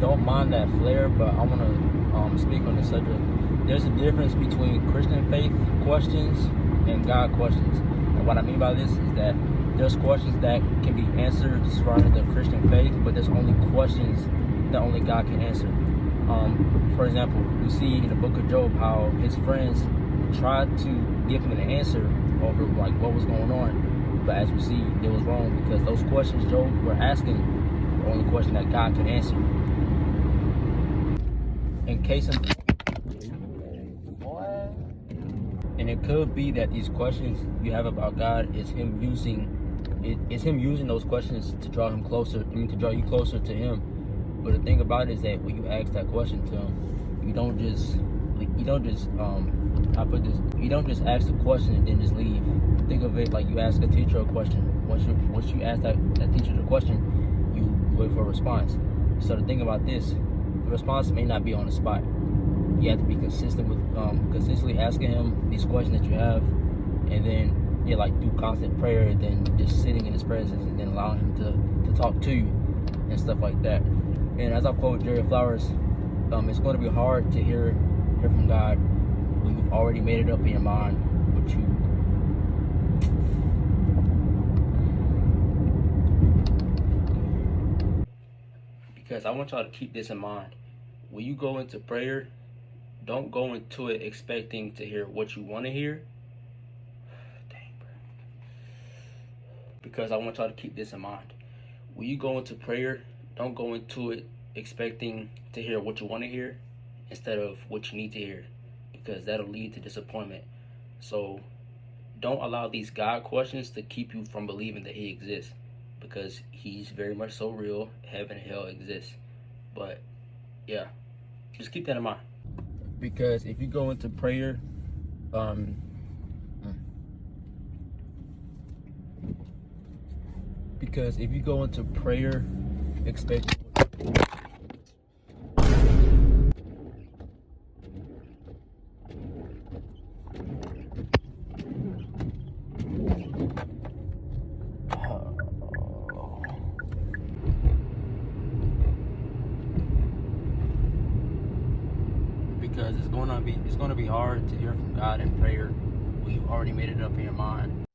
Don't mind that flare, but I want to speak on the subject. There's a difference between Christian faith questions and God questions. And what I mean by this is that there's questions that can be answered surrounding the Christian faith, but there's only questions that only God can answer. For example, we see in the book of Job how his friends tried to give him an answer over like what was going on, but as we see, it was wrong because those questions Job were asking were only question that God can answer. In case of, and it could be that these questions you have about God is him using those questions to draw him closer. To draw you closer to him. But the thing about it is that when you ask that question to him, you don't just ask the question and then just leave. Think of it like you ask a teacher a question. Once you ask that teacher the question, you wait for a response. So the thing about this, the response may not be on the spot. You have to be consistent with consistently asking him these questions that you have, and then like through constant prayer, and then just sitting in his presence, and then allowing him to talk to you and stuff like that. And as I quote Jerry Flowers, it's going to be hard to hear from God when you've already made it up in your mind what you. Because I want y'all to keep this in mind. When you go into prayer, don't go into it expecting to hear what you want to hear. Dang, bro. Because I want y'all to keep this in mind. When you go into prayer, don't go into it expecting to hear what you want to hear instead of what you need to hear, because that'll lead to disappointment. So don't allow these God questions to keep you from believing that he exists, because he's very much so real. Heaven and hell exist. But yeah, just keep that in mind. Because if you go into prayer, expecting because it's gonna be hard to hear from God in prayer when you've already made it up in your mind